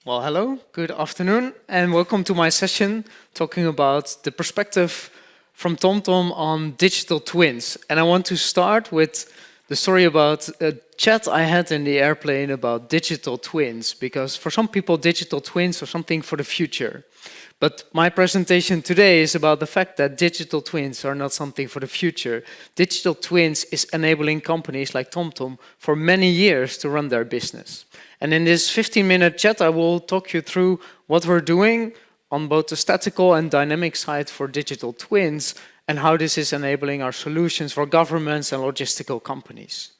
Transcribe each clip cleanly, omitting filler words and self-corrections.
Well, hello, good afternoon, and welcome to my session talking about the perspective from TomTom on digital twins. And I want to start with the story about a chat I had in the airplane about digital twins, because for some people, digital twins are something for the future. But my presentation today is about the fact that digital twins are not something for the future. Digital twins is enabling companies like TomTom for many years to run their business. And in this 15-minute chat, I will talk you through what we're doing on both the statical and dynamic side for digital twins and how this is enabling our solutions for governments and logistical companies.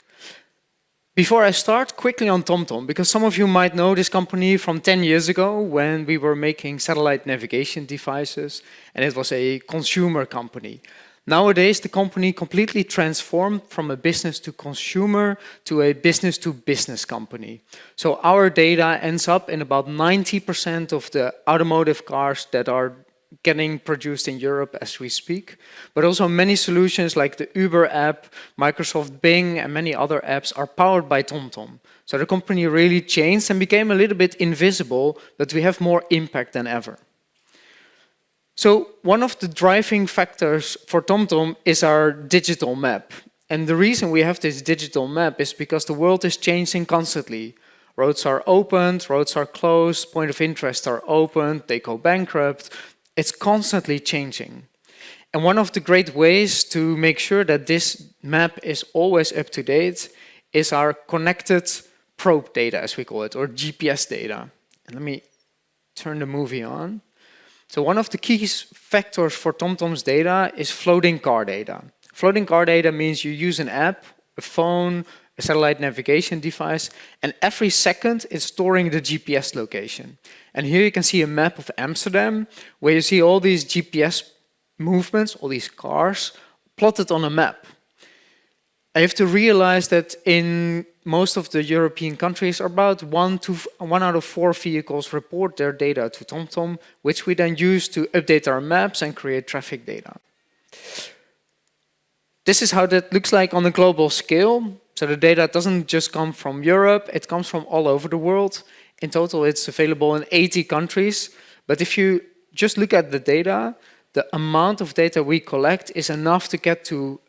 Before I start, quickly on TomTom, because some of you might know this company from 10 years ago when we were making satellite navigation devices, and it was a consumer company. Nowadays, the company completely transformed from a business to consumer to a business to business company. So our data ends up in about 90% of the automotive cars that are getting produced in Europe as we speak, but also many solutions like the Uber app, Microsoft Bing, and many other apps are powered by TomTom. So the company really changed and became a little bit invisible, but we have more impact than ever. So one of the driving factors for TomTom is our digital map. And the reason we have this digital map is because the world is changing constantly. Roads are opened, roads are closed, point of interest are opened, they go bankrupt. It's constantly changing. And one of the great ways to make sure that this map is always up to date is our connected probe data, as we call it, or GPS data. And let me turn the movie on. So one of the key factors for TomTom's data is floating car data. Floating car data means you use an app, a phone, a satellite navigation device, and every second it's storing the GPS location. And here you can see a map of Amsterdam, where you see all these GPS movements, all these cars, plotted on a map. I have to realize that in most of the European countries, about one out of 4 vehicles report their data to TomTom, which we then use to update our maps and create traffic data. This is how that looks like on a global scale. So the data doesn't just come from Europe, it comes from all over the world. In total, it's available in 80 countries. But if you just look at the data, the amount of data we collect is enough to get to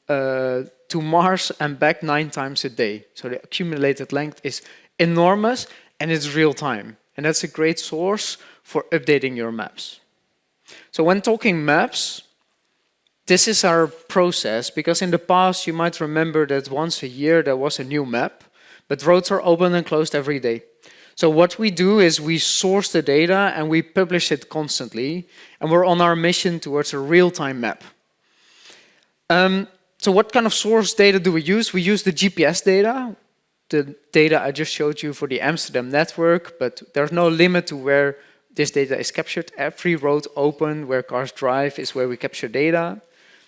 Mars and back 9 times a day. So the accumulated length is enormous and it's real time. And that's a great source for updating your maps. So when talking maps, this is our process, because in the past you might remember that once a year there was a new map, but roads are open and closed every day. So what we do is we source the data and we publish it constantly, and we're on our mission towards a real-time map. So what kind of source data do we use? We use the GPS data, the data I just showed you for the Amsterdam network, but there's no limit to where this data is captured. Every road open where cars drive is where we capture data.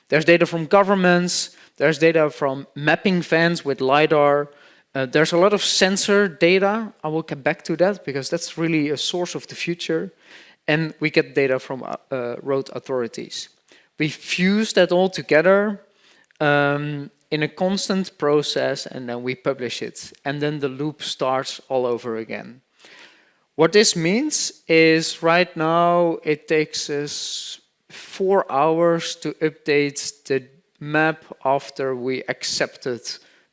There's data from governments, there's data from mapping vans with LiDAR. There's a lot of sensor data. I will get back to that because that's really a source of the future. And we get data from road authorities. We fuse that all together in a constant process, and then we publish it. And then the loop starts all over again. What this means is right now it takes us 4 hours to update the map after we accepted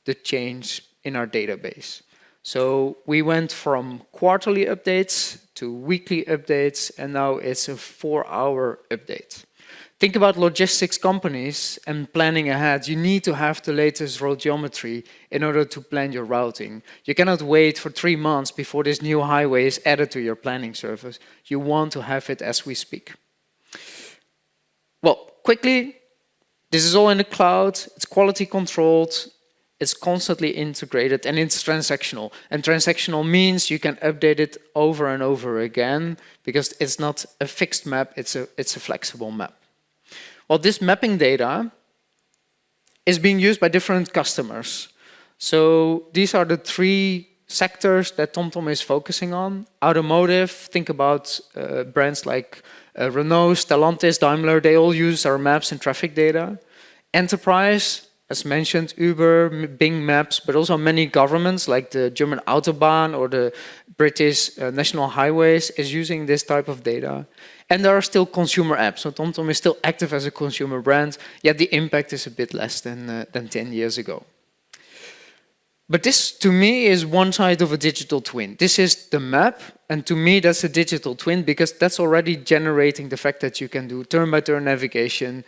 the change in our database. So we went from quarterly updates to weekly updates, and now it's a 4-hour update. Think about logistics companies and planning ahead. You need to have the latest road geometry in order to plan your routing. You cannot wait for 3 months before this new highway is added to your planning service. You want to have it as we speak. Well, quickly, this is all in the cloud, it's quality controlled, it's constantly integrated, and it's transactional. And transactional means you can update it over and over again because it's not a fixed map, it's a flexible map. Well, this mapping data is being used by different customers. So these are the 3 sectors that TomTom is focusing on. Automotive, think about brands like Renault, Stellantis, Daimler, they all use our maps and traffic data. Enterprise, as mentioned, Uber, Bing Maps, but also many governments like the German Autobahn or the British National Highways is using this type of data. And there are still consumer apps. So TomTom is still active as a consumer brand, yet the impact is a bit less than 10 years ago. But this, to me, is one side of a digital twin. This is the map, and to me, that's a digital twin because that's already generating the fact that you can do turn-by-turn navigation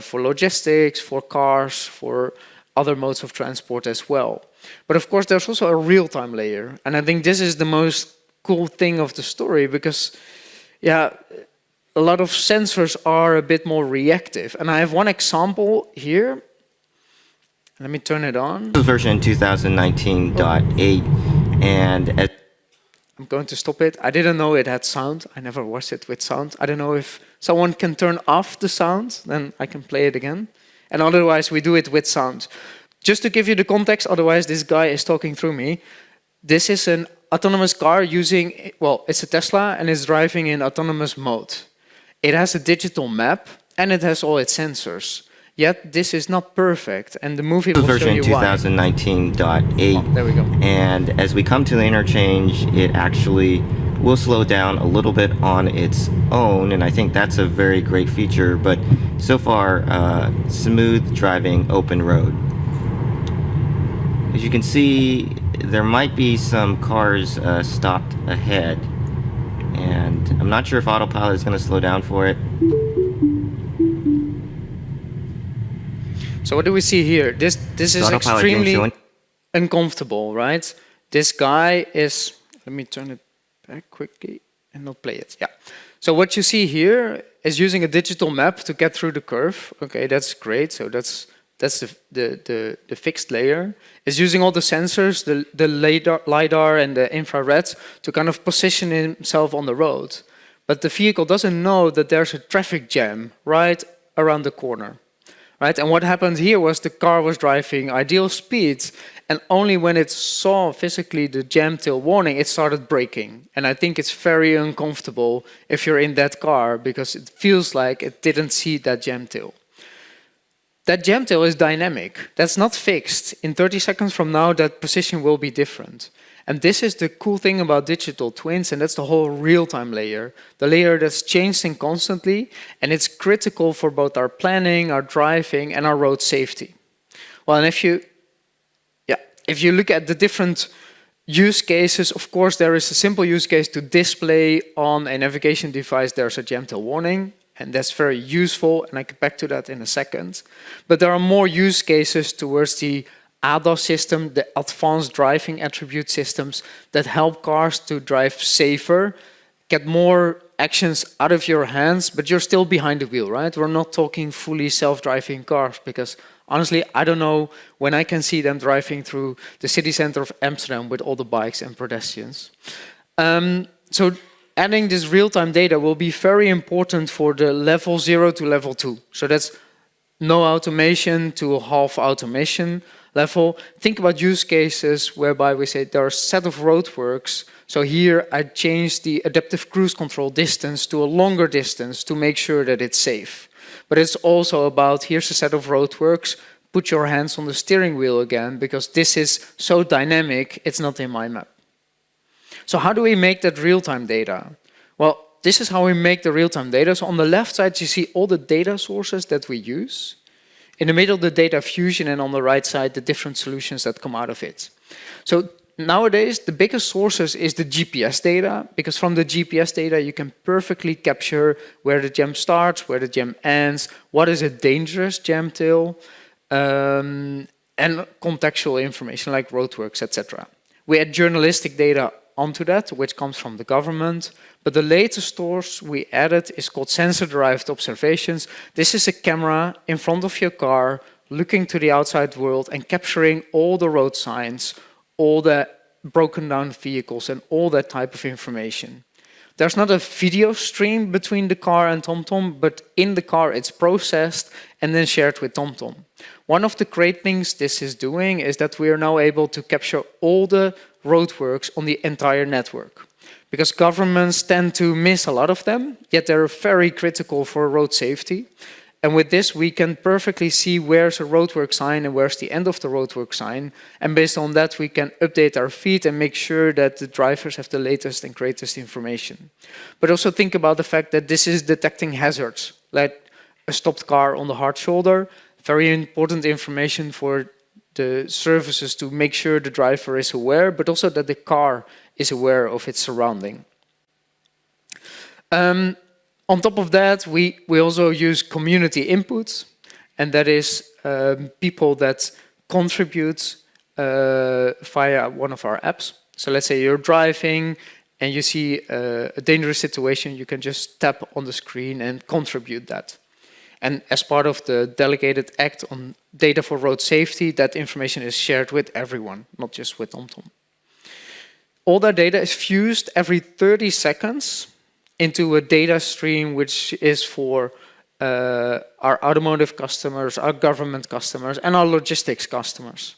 for logistics, for cars, for other modes of transport as well. But of course, there's also a real-time layer. And I think this is the most cool thing of the story because, yeah, a lot of sensors are a bit more reactive. And I have one example here. Let me turn it on. Version 2019.8, and I'm going to stop it. I didn't know it had sound. I never watched it with sound. I don't know if someone can turn off the sound, then I can play it again. And otherwise, we do it with sound. Just to give you the context, otherwise this guy is talking through me. This is an autonomous car using, well, it's a Tesla and it's driving in autonomous mode. It has a digital map and it has all its sensors. Yet this is not perfect, and the movie will show you why. Version 2019.8. Oh, there we go. And as we come to the interchange, it actually will slow down a little bit on its own, and I think that's a very great feature. But so far, smooth driving, open road. As you can see, there might be some cars stopped ahead, and I'm not sure if autopilot is going to slow down for it. So what do we see here? This is extremely uncomfortable, right? This guy is, let me turn it back quickly and not play it. Yeah. So what you see here is using a digital map to get through the curve. Okay, that's great. So that's the fixed layer. It's using all the sensors, the LiDAR and the infrared to kind of position himself on the road. But the vehicle doesn't know that there's a traffic jam right around the corner. Right? And what happened here was the car was driving ideal speeds, and only when it saw physically the jam tail warning, it started braking. And I think it's very uncomfortable if you're in that car because it feels like it didn't see that jam tail. That jam tail is dynamic. That's not fixed. In 30 seconds from now, that position will be different. And this is the cool thing about digital twins, and that's the whole real-time layer. The layer that's changing constantly, and it's critical for both our planning, our driving, and our road safety. Well, and if you look at the different use cases, of course, there is a simple use case to display on a navigation device there's a jam tail warning, and that's very useful, and I get back to that in a second. But there are more use cases towards the ADAS system, the advanced driving attribute systems that help cars to drive safer, get more actions out of your hands, but you're still behind the wheel, right? We're not talking fully self-driving cars because honestly, I don't know when I can see them driving through the city center of Amsterdam with all the bikes and pedestrians. So adding this real-time data will be very important for the level 0 to level 2. So that's no automation to half automation level. Think about use cases whereby we say there are a set of roadworks. So here I changed the adaptive cruise control distance to a longer distance to make sure that it's safe. But it's also about here's a set of roadworks, put your hands on the steering wheel again because this is so dynamic, it's not in my map. So how do we make that real-time data? Well, this is how we make the real-time data. So on the left side, you see all the data sources that we use. In the middle, the data fusion, and on the right side, the different solutions that come out of it. So nowadays, the biggest sources is the GPS data, because from the GPS data, you can perfectly capture where the jam starts, where the jam ends, what is a dangerous jam tail, and contextual information like roadworks, etc. We add journalistic data onto that, which comes from the government. But the latest source we added is called sensor-derived observations. This is a camera in front of your car, looking to the outside world and capturing all the road signs, all the broken down vehicles, and all that type of information. There's not a video stream between the car and TomTom, but in the car it's processed and then shared with TomTom. One of the great things this is doing is that we are now able to capture all the roadworks on the entire network. Because governments tend to miss a lot of them, yet they're very critical for road safety. And with this, we can perfectly see where's a roadwork sign and where's the end of the roadwork sign. And based on that, we can update our feed and make sure that the drivers have the latest and greatest information. But also think about the fact that this is detecting hazards, like a stopped car on the hard shoulder. Very important information for the services to make sure the driver is aware, but also that the car is aware of its surrounding. On top of that, we also use community inputs, and that is people that contribute via one of our apps. So let's say you're driving and you see a dangerous situation, you can just tap on the screen and contribute that. And as part of the delegated act on data for road safety, that information is shared with everyone, not just with TomTom. All that data is fused every 30 seconds into a data stream which is for our automotive customers, our government customers, and our logistics customers,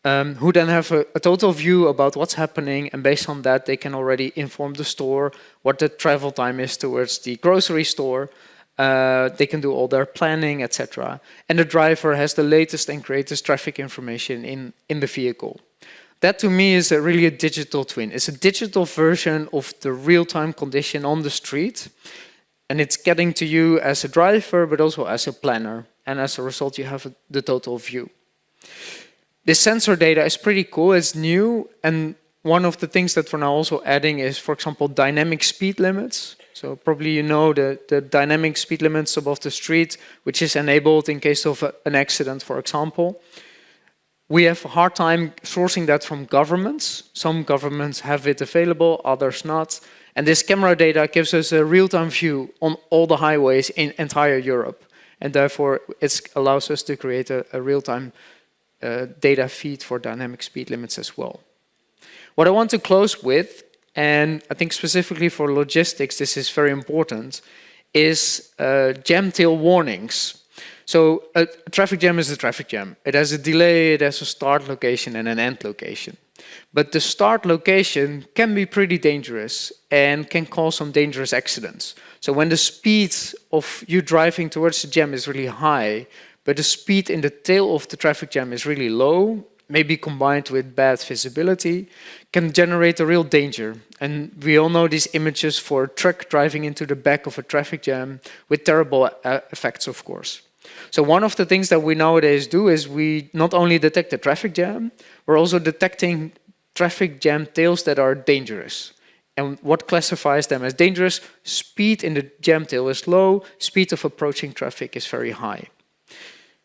who then have a total view about what's happening, and based on that, they can already inform the store what the travel time is towards the grocery store. They can do all their planning, etc. And the driver has the latest and greatest traffic information in the vehicle. That to me is really a digital twin. It's a digital version of the real-time condition on the street. And it's getting to you as a driver, but also as a planner. And as a result, you have the total view. This sensor data is pretty cool. It's new. And one of the things that we're now also adding is, for example, dynamic speed limits. So probably you know the dynamic speed limits above the street, which is enabled in case of an accident, for example. We have a hard time sourcing that from governments. Some governments have it available, others not. And this camera data gives us a real-time view on all the highways in entire Europe. And therefore, it allows us to create a real-time data feed for dynamic speed limits as well. What I want to close with, and I think specifically for logistics, this is very important, is jam tail warnings. So a traffic jam is a traffic jam. It has a delay, it has a start location and an end location. But the start location can be pretty dangerous and can cause some dangerous accidents. So when the speed of you driving towards the jam is really high, but the speed in the tail of the traffic jam is really low, maybe combined with bad visibility, can generate a real danger. And we all know these images for a truck driving into the back of a traffic jam with terrible effects, of course. So one of the things that we nowadays do is we not only detect the traffic jam, we're also detecting traffic jam tails that are dangerous. And what classifies them as dangerous? Speed in the jam tail is low, speed of approaching traffic is very high.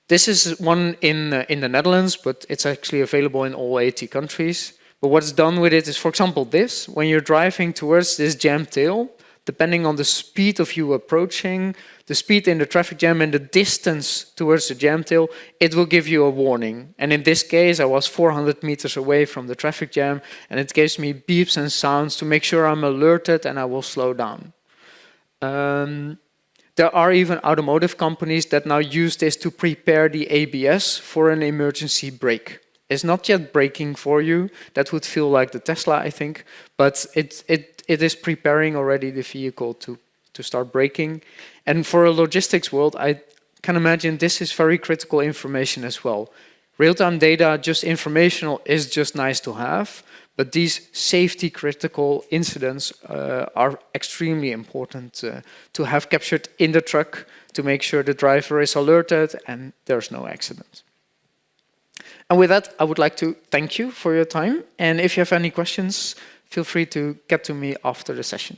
This is one in the Netherlands, but it's actually available in all 80 countries. But what's done with it is, for example, this. When you're driving towards this jam tail, depending on the speed of you approaching, the speed in the traffic jam and the distance towards the jam tail, it will give you a warning. And in this case, I was 400 meters away from the traffic jam, and it gives me beeps and sounds to make sure I'm alerted and I will slow down. There are even automotive companies that now use this to prepare the ABS for an emergency brake. It's not yet braking for you. That would feel like the Tesla, I think. But it is preparing already the vehicle to start braking. And for a logistics world, I can imagine this is very critical information as well. Real-time data, just informational, is just nice to have. But these safety critical incidents are extremely important to have captured in the truck to make sure the driver is alerted and there's no accident. And with that, I would like to thank you for your time. And if you have any questions, feel free to get to me after the session.